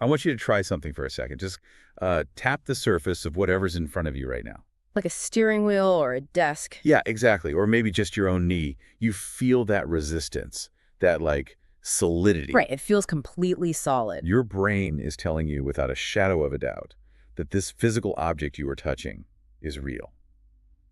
I want you to try something for a second. Just tap the surface of whatever's in front of you right now. Like a steering wheel or a desk. Yeah, exactly. Or maybe just your own knee. You feel that resistance, that like solidity. Right, it feels completely solid. Your brain is telling you without a shadow of a doubt that this physical object you are touching is real.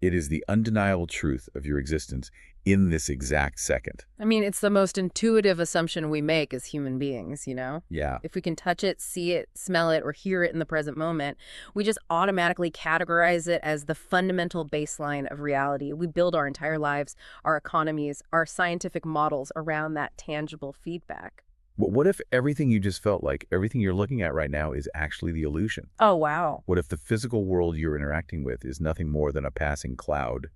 It is the undeniable truth of your existence in this exact second. I mean, it's the most intuitive assumption we make as human beings, you know? Yeah. If we can touch it, see it, smell it, or hear it in the present moment, we just automatically categorize it as the fundamental baseline of reality. We build our entire lives, our economies, our scientific models around that tangible feedback. What if everything you just felt like, everything you're looking at right now is actually the illusion? Oh, wow. What if the physical world you're interacting with is nothing more than a passing cloud,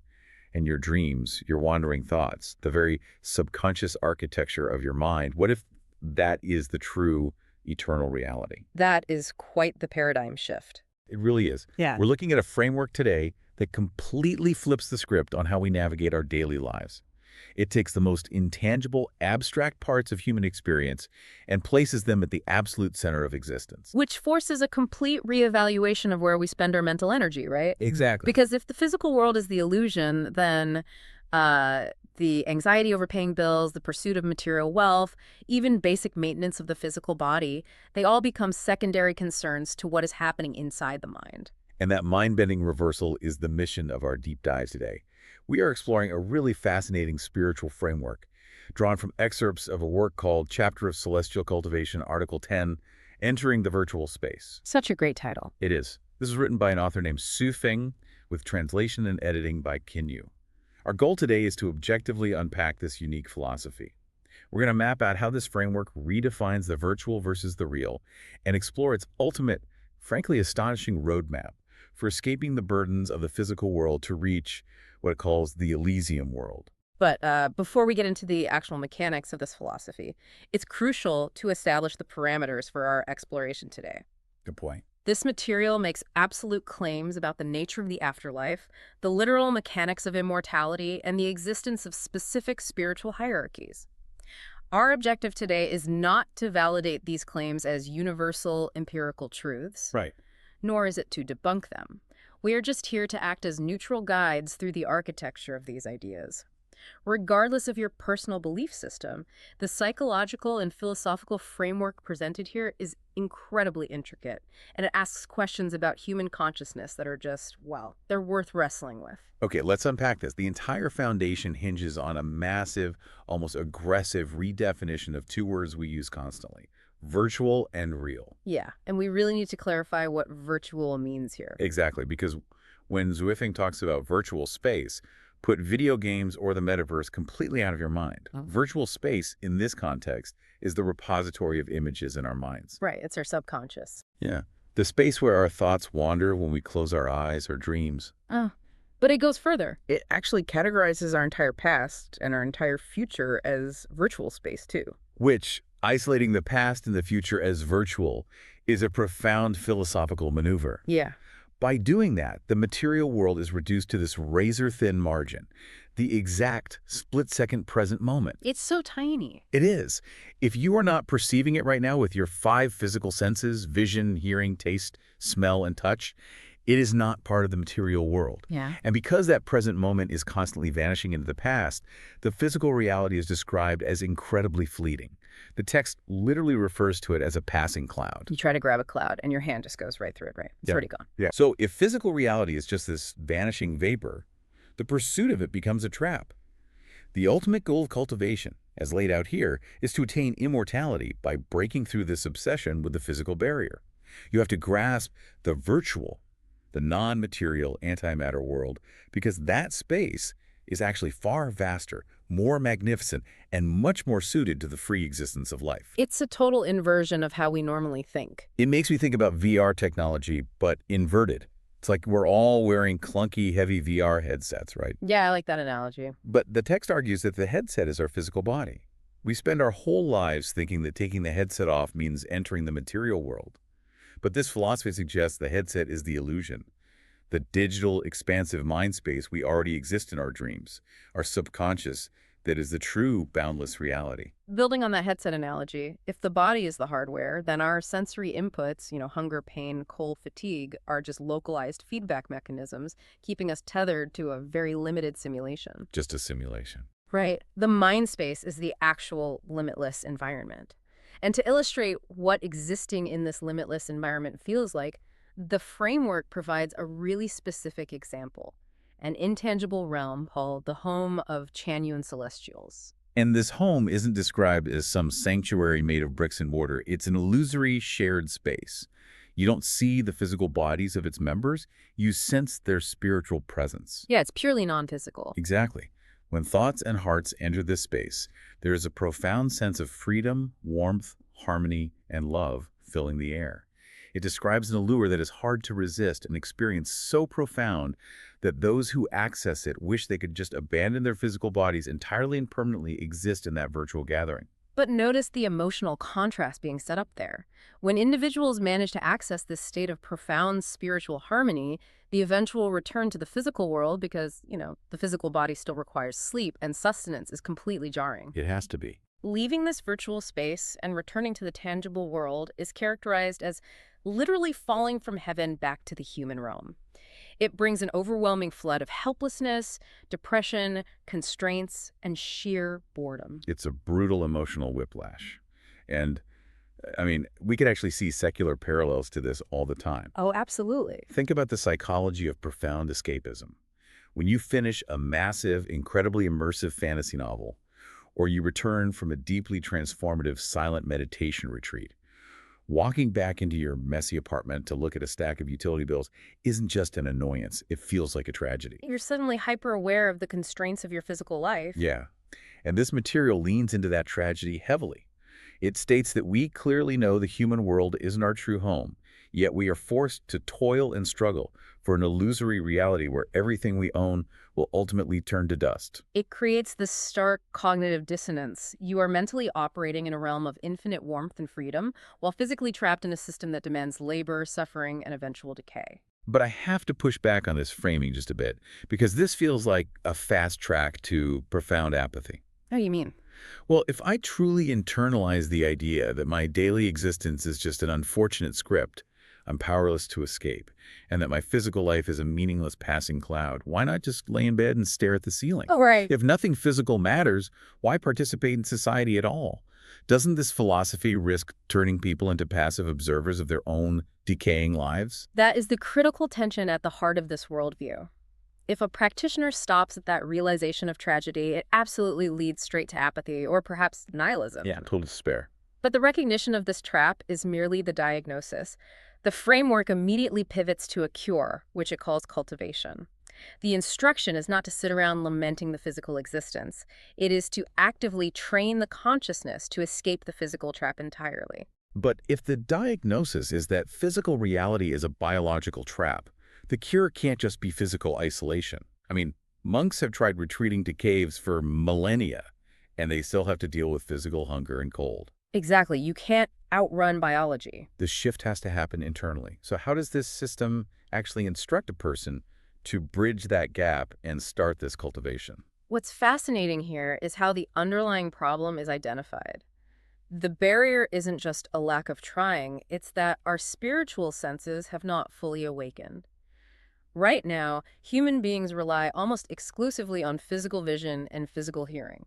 and your dreams, your wandering thoughts, the very subconscious architecture of your mind? What if that is the true eternal reality? That is quite the paradigm shift. It really is. Yeah. We're looking at a framework today that completely flips the script on how we navigate our daily lives. It takes the most intangible, abstract parts of human experience and places them at the absolute center of existence. Which forces a complete reevaluation of where we spend our mental energy, right? Exactly. Because if the physical world is the illusion, then the anxiety over paying bills, the pursuit of material wealth, even basic maintenance of the physical body, they all become secondary concerns to what is happening inside the mind. And that mind-bending reversal is the mission of our deep dive today. We are exploring a really fascinating spiritual framework drawn from excerpts of a work called Chapter of Celestial Cultivation, Article 10, Entering the Virtual Space. Such a great title. It is. This is written by an author named Su Feng, with translation and editing by Kinyu. Our goal today is to objectively unpack this unique philosophy. We're going to map out how this framework redefines the virtual versus the real and explore its ultimate, frankly astonishing roadmap for escaping the burdens of the physical world to reach what it calls the Elysium world. But before we get into the actual mechanics of this philosophy, it's crucial to establish the parameters for our exploration today. Good point. This material makes absolute claims about the nature of the afterlife, the literal mechanics of immortality, and the existence of specific spiritual hierarchies. Our objective today is not to validate these claims as universal empirical truths, Right. nor is it to debunk them. We are just here to act as neutral guides through the architecture of these ideas. Regardless of your personal belief system, the psychological and philosophical framework presented here is incredibly intricate, and it asks questions about human consciousness that are just, well, they're worth wrestling with. Okay, let's unpack this. The entire foundation hinges on a massive, almost aggressive redefinition of two words we use constantly: virtual and real. Yeah, and we really need to clarify what virtual means here. Exactly, because when Zuifeng talks about virtual space, put video games or the metaverse completely out of your mind. Oh. Virtual space, in this context, is the repository of images in our minds. Right, it's our subconscious. Yeah. The space where our thoughts wander when we close our eyes or dreams. Oh, but it goes further. It actually categorizes our entire past and our entire future as virtual space, too. Which, isolating the past and the future as virtual, is a profound philosophical maneuver. Yeah. By doing that, the material world is reduced to this razor-thin margin, the exact split-second present moment. It's so tiny. It is. If you are not perceiving it right now with your 5 physical senses, vision, hearing, taste, smell, and touch, it is not part of the material world. Yeah. And because that present moment is constantly vanishing into the past, the physical reality is described as incredibly fleeting. The text literally refers to it as a passing cloud. You try to grab a cloud and your hand just goes right through it, right? It's already gone. Yeah. So if physical reality is just this vanishing vapor, the pursuit of it becomes a trap. The ultimate goal of cultivation, as laid out here, is to attain immortality by breaking through this obsession with the physical barrier. You have to grasp the virtual, the non-material antimatter world, because that space is actually far vaster, more magnificent, and much more suited to the free existence of life. It's a total inversion of how we normally think. It makes me think about VR technology, but inverted. It's like we're all wearing clunky, heavy VR headsets, right? Yeah, I like that analogy. But the text argues that the headset is our physical body. We spend our whole lives thinking that taking the headset off means entering the material world. But this philosophy suggests the headset is the illusion, the digital, expansive mind space we already exist in our dreams, our subconscious, that is the true boundless reality. Building on that headset analogy, if the body is the hardware, then our sensory inputs, hunger, pain, cold, fatigue, are just localized feedback mechanisms, keeping us tethered to a very limited simulation. Just a simulation. Right. The mind space is the actual limitless environment. And to illustrate what existing in this limitless environment feels like, the framework provides a really specific example, an intangible realm called the home of Chanyuan celestials. And this home isn't described as some sanctuary made of bricks and mortar. It's an illusory shared space. You don't see the physical bodies of its members. You sense their spiritual presence. Yeah, it's purely non-physical. Exactly. When thoughts and hearts enter this space, there is a profound sense of freedom, warmth, harmony, and love filling the air. It describes an allure that is hard to resist, an experience so profound that those who access it wish they could just abandon their physical bodies entirely and permanently exist in that virtual gathering. But notice the emotional contrast being set up there. When individuals manage to access this state of profound spiritual harmony, the eventual return to the physical world, because, the physical body still requires sleep and sustenance, is completely jarring. It has to be. Leaving this virtual space and returning to the tangible world is characterized as literally falling from heaven back to the human realm. It brings an overwhelming flood of helplessness, depression, constraints, and sheer boredom. It's a brutal emotional whiplash. And, we could actually see secular parallels to this all the time. Oh, absolutely. Think about the psychology of profound escapism. When you finish a massive, incredibly immersive fantasy novel, or you return from a deeply transformative silent meditation retreat, walking back into your messy apartment to look at a stack of utility bills isn't just an annoyance. It feels like a tragedy. You're suddenly hyper-aware of the constraints of your physical life. Yeah. And this material leans into that tragedy heavily. It states that we clearly know the human world isn't our true home, yet we are forced to toil and struggle for an illusory reality where everything we own will ultimately turn to dust. It creates this stark cognitive dissonance. You are mentally operating in a realm of infinite warmth and freedom, while physically trapped in a system that demands labor, suffering, and eventual decay. But I have to push back on this framing just a bit, because this feels like a fast track to profound apathy. How do you mean? Well, if I truly internalize the idea that my daily existence is just an unfortunate script I'm powerless to escape, and that my physical life is a meaningless passing cloud, why not just lay in bed and stare at the ceiling? Oh, right. If nothing physical matters, why participate in society at all? Doesn't this philosophy risk turning people into passive observers of their own decaying lives? That is the critical tension at the heart of this worldview. If a practitioner stops at that realization of tragedy, it absolutely leads straight to apathy or perhaps nihilism. Yeah, total despair. But the recognition of this trap is merely the diagnosis. The framework immediately pivots to a cure, which it calls cultivation. The instruction is not to sit around lamenting the physical existence. It is to actively train the consciousness to escape the physical trap entirely. But if the diagnosis is that physical reality is a biological trap, the cure can't just be physical isolation. Monks have tried retreating to caves for millennia, and they still have to deal with physical hunger and cold. Exactly. You can't outrun biology. The shift has to happen internally. So how does this system actually instruct a person to bridge that gap and start this cultivation? What's fascinating here is how the underlying problem is identified. The barrier isn't just a lack of trying, it's that our spiritual senses have not fully awakened. Right now, human beings rely almost exclusively on physical vision and physical hearing.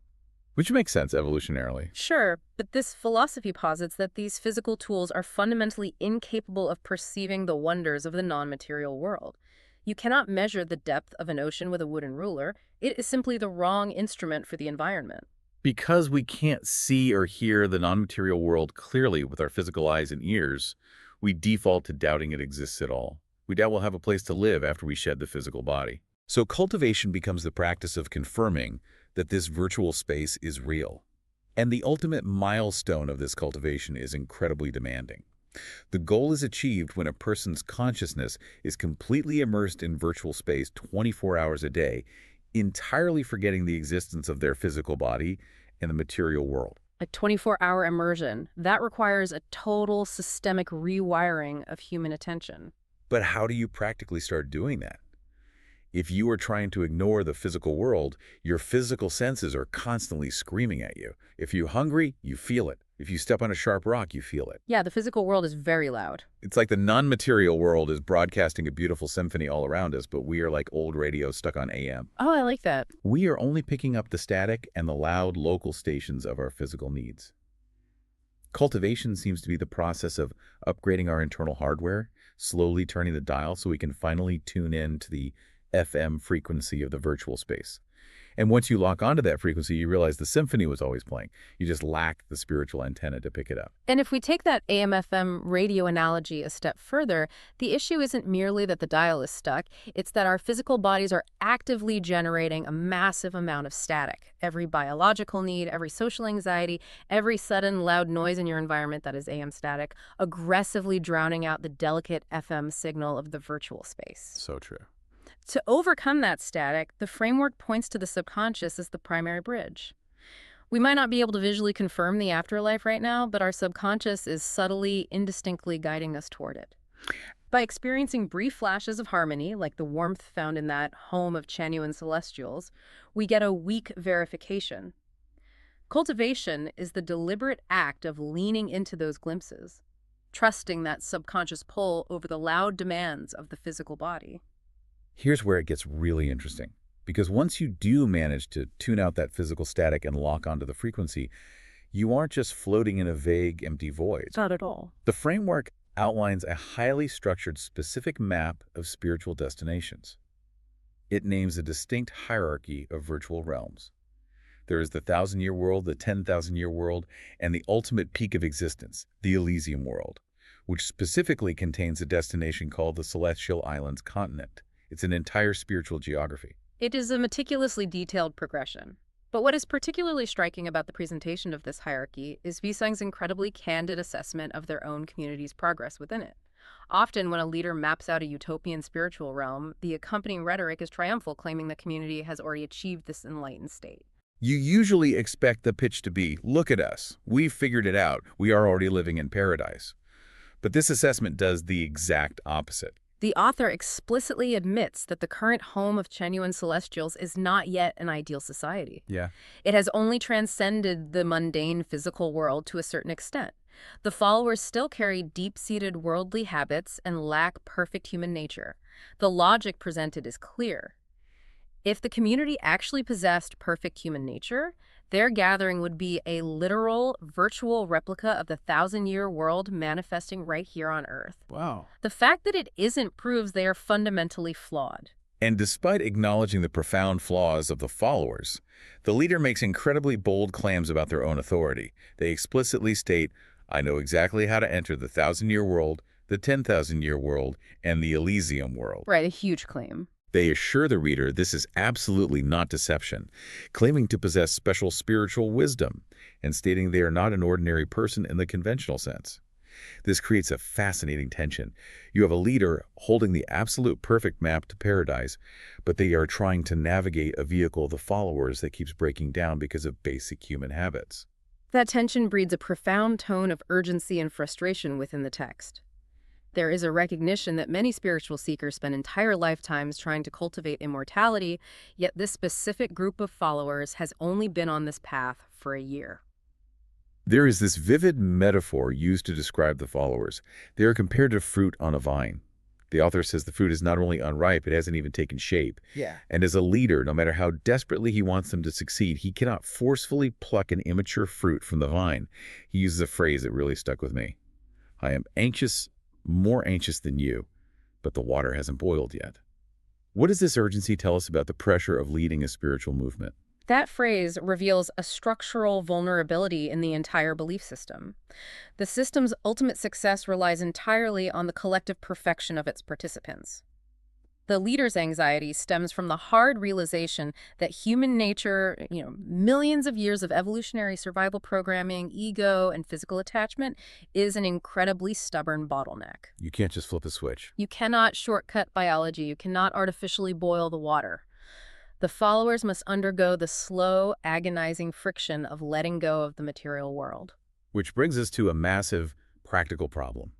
Which makes sense evolutionarily. Sure, but this philosophy posits that these physical tools are fundamentally incapable of perceiving the wonders of the non-material world. You cannot measure the depth of an ocean with a wooden ruler. It is simply the wrong instrument for the environment. Because we can't see or hear the non-material world clearly with our physical eyes and ears, we default to doubting it exists at all. We doubt we'll have a place to live after we shed the physical body. So cultivation becomes the practice of confirming that this virtual space is real. And the ultimate milestone of this cultivation is incredibly demanding. The goal is achieved when a person's consciousness is completely immersed in virtual space 24 hours a day, entirely forgetting the existence of their physical body and the material world. A 24-hour immersion, that requires a total systemic rewiring of human attention. But how do you practically start doing that? If you are trying to ignore the physical world, your physical senses are constantly screaming at you. If you're hungry, you feel it. If you step on a sharp rock, you feel it. Yeah, the physical world is very loud. It's like the non-material world is broadcasting a beautiful symphony all around us, but we are like old radio stuck on AM. Oh, I like that. We are only picking up the static and the loud local stations of our physical needs. Cultivation seems to be the process of upgrading our internal hardware, slowly turning the dial so we can finally tune in to the FM frequency of the virtual space. And once you lock onto that frequency, you realize the symphony was always playing. You just lack the spiritual antenna to pick it up. And if we take that AM/FM radio analogy a step further, the issue isn't merely that the dial is stuck, it's that our physical bodies are actively generating a massive amount of static. Every biological need, every social anxiety, every sudden loud noise in your environment that is AM static, aggressively drowning out the delicate FM signal of the virtual space. So true. To overcome that static, the framework points to the subconscious as the primary bridge. We might not be able to visually confirm the afterlife right now, but our subconscious is subtly, indistinctly guiding us toward it. By experiencing brief flashes of harmony, like the warmth found in that home of Chanyuan celestials, we get a weak verification. Cultivation is the deliberate act of leaning into those glimpses, trusting that subconscious pull over the loud demands of the physical body. Here's where it gets really interesting. Because once you do manage to tune out that physical static and lock onto the frequency, you aren't just floating in a vague, empty void. Not at all. The framework outlines a highly structured, specific map of spiritual destinations. It names a distinct hierarchy of virtual realms. There is the 1,000-year world, the 10,000-year world, and the ultimate peak of existence, the Elysium world, which specifically contains a destination called the Celestial Islands continent. It's an entire spiritual geography. It is a meticulously detailed progression. But what is particularly striking about the presentation of this hierarchy is Visang's incredibly candid assessment of their own community's progress within it. Often, when a leader maps out a utopian spiritual realm, the accompanying rhetoric is triumphal, claiming the community has already achieved this enlightened state. You usually expect the pitch to be, look at us, we've figured it out, we are already living in paradise. But this assessment does the exact opposite. The author explicitly admits that the current home of Chanyuan celestials is not yet an ideal society. Yeah. It has only transcended the mundane physical world to a certain extent. The followers still carry deep-seated worldly habits and lack perfect human nature. The logic presented is clear. If the community actually possessed perfect human nature, their gathering would be a literal, virtual replica of the 1,000-year world manifesting right here on Earth. Wow. The fact that it isn't proves they are fundamentally flawed. And despite acknowledging the profound flaws of the followers, the leader makes incredibly bold claims about their own authority. They explicitly state, I know exactly how to enter the 1,000-year world, the 10,000-year world, and the Elysium world. Right, a huge claim. They assure the reader this is absolutely not deception, claiming to possess special spiritual wisdom and stating they are not an ordinary person in the conventional sense. This creates a fascinating tension. You have a leader holding the absolute perfect map to paradise, but they are trying to navigate a vehicle of the followers that keeps breaking down because of basic human habits. That tension breeds a profound tone of urgency and frustration within the text. There is a recognition that many spiritual seekers spend entire lifetimes trying to cultivate immortality, yet this specific group of followers has only been on this path for a year. There is this vivid metaphor used to describe the followers. They are compared to fruit on a vine. The author says the fruit is not only unripe, it hasn't even taken shape. Yeah. And as a leader, no matter how desperately he wants them to succeed, he cannot forcefully pluck an immature fruit from the vine. He uses a phrase that really stuck with me. I am anxious, more anxious than you, but the water hasn't boiled yet. What does this urgency tell us about the pressure of leading a spiritual movement? That phrase reveals a structural vulnerability in the entire belief system. The system's ultimate success relies entirely on the collective perfection of its participants. The leader's anxiety stems from the hard realization that human nature, millions of years of evolutionary survival programming, ego, and physical attachment, is an incredibly stubborn bottleneck. You can't just flip a switch. You cannot shortcut biology. You cannot artificially boil the water. The followers must undergo the slow, agonizing friction of letting go of the material world. Which brings us to a massive practical problem.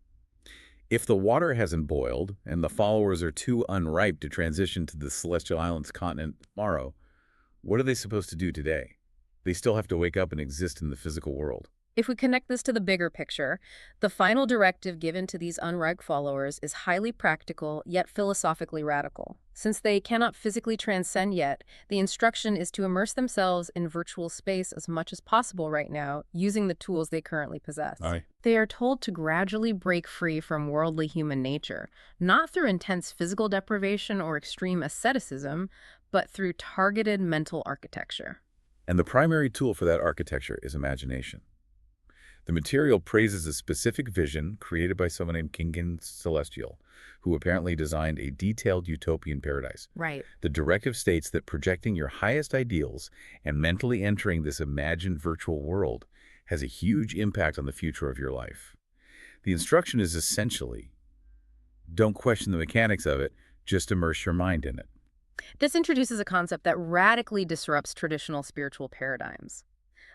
If the water hasn't boiled and the followers are too unripe to transition to the Celestial Islands continent tomorrow, what are they supposed to do today? They still have to wake up and exist in the physical world. If we connect this to the bigger picture, the final directive given to these unripe followers is highly practical yet philosophically radical. Since they cannot physically transcend yet, the instruction is to immerse themselves in virtual space as much as possible right now, using the tools they currently possess. Aye. They are told to gradually break free from worldly human nature, not through intense physical deprivation or extreme asceticism, but through targeted mental architecture. And the primary tool for that architecture is imagination. The material praises a specific vision created by someone named Kingan Celestial, who apparently designed a detailed utopian paradise. Right. The directive states that projecting your highest ideals and mentally entering this imagined virtual world has a huge impact on the future of your life. The instruction is essentially, don't question the mechanics of it, just immerse your mind in it. This introduces a concept that radically disrupts traditional spiritual paradigms.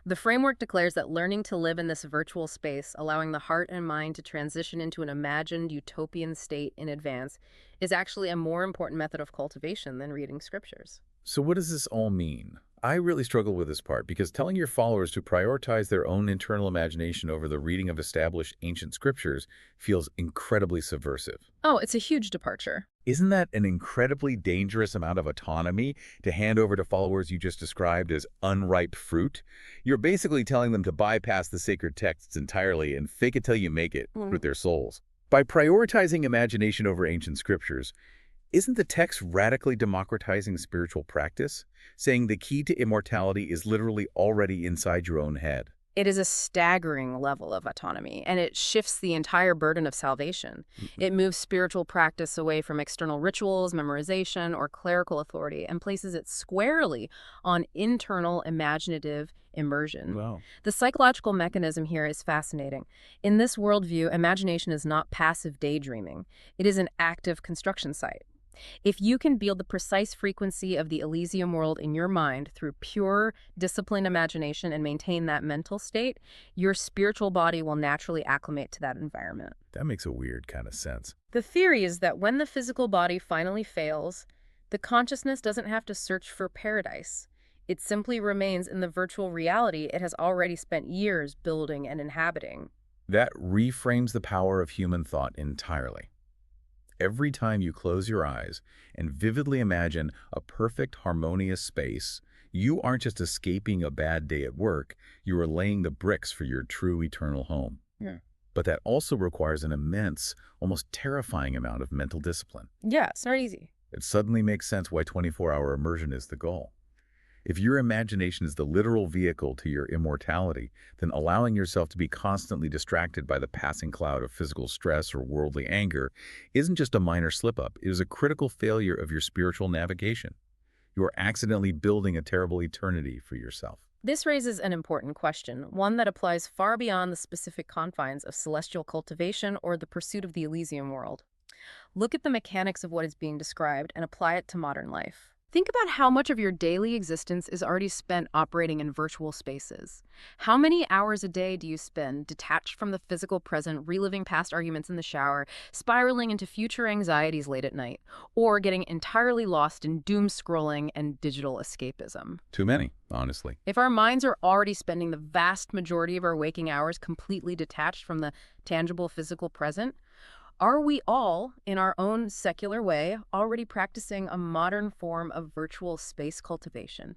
The framework declares that learning to live in this virtual space, allowing the heart and mind to transition into an imagined utopian state in advance, is actually a more important method of cultivation than reading scriptures. So what does this all mean? I really struggle with this part because telling your followers to prioritize their own internal imagination over the reading of established ancient scriptures feels incredibly subversive. Oh, it's a huge departure. Isn't that an incredibly dangerous amount of autonomy to hand over to followers you just described as unripe fruit? You're basically telling them to bypass the sacred texts entirely and fake it till you make it with their souls. By prioritizing imagination over ancient scriptures, isn't the text radically democratizing spiritual practice, saying the key to immortality is literally already inside your own head? It is a staggering level of autonomy, and it shifts the entire burden of salvation. It moves spiritual practice away from external rituals, memorization, or clerical authority, and places it squarely on internal imaginative immersion. Wow. The psychological mechanism here is fascinating. In this worldview, imagination is not passive daydreaming. It is an active construction site. If you can build the precise frequency of the Elysium world in your mind through pure, disciplined imagination and maintain that mental state, your spiritual body will naturally acclimate to that environment. That makes a weird kind of sense. The theory is that when the physical body finally fails, the consciousness doesn't have to search for paradise. It simply remains in the virtual reality it has already spent years building and inhabiting. That reframes the power of human thought entirely. Every time you close your eyes and vividly imagine a perfect, harmonious space, you aren't just escaping a bad day at work, you are laying the bricks for your true eternal home. Yeah. But that also requires an immense, almost terrifying amount of mental discipline. Yeah, it's not easy. It suddenly makes sense why 24-hour immersion is the goal. If your imagination is the literal vehicle to your immortality, then allowing yourself to be constantly distracted by the passing cloud of physical stress or worldly anger isn't just a minor slip-up, it is a critical failure of your spiritual navigation. You are accidentally building a terrible eternity for yourself. This raises an important question, one that applies far beyond the specific confines of celestial cultivation or the pursuit of the Elysium world. Look at the mechanics of what is being described and apply it to modern life. Think about how much of your daily existence is already spent operating in virtual spaces. How many hours a day do you spend detached from the physical present, reliving past arguments in the shower, spiraling into future anxieties late at night, or getting entirely lost in doom scrolling and digital escapism? Too many, honestly. If our minds are already spending the vast majority of our waking hours completely detached from the tangible physical present, are we all, in our own secular way, already practicing a modern form of virtual space cultivation?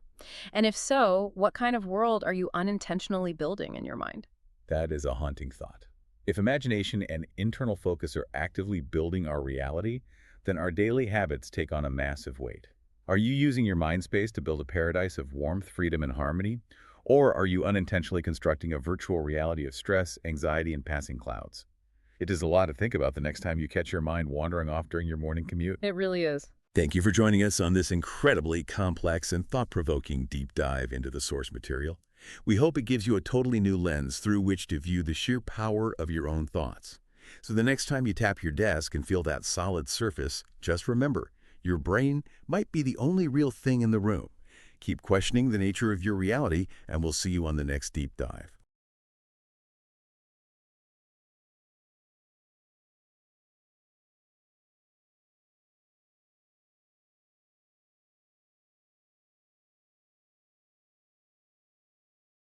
And if so, what kind of world are you unintentionally building in your mind? That is a haunting thought. If imagination and internal focus are actively building our reality, then our daily habits take on a massive weight. Are you using your mind space to build a paradise of warmth, freedom, and harmony? Or are you unintentionally constructing a virtual reality of stress, anxiety, and passing clouds? It is a lot to think about the next time you catch your mind wandering off during your morning commute. It really is. Thank you for joining us on this incredibly complex and thought-provoking deep dive into the source material. We hope it gives you a totally new lens through which to view the sheer power of your own thoughts. So the next time you tap your desk and feel that solid surface, just remember, your brain might be the only real thing in the room. Keep questioning the nature of your reality, and we'll see you on the next deep dive.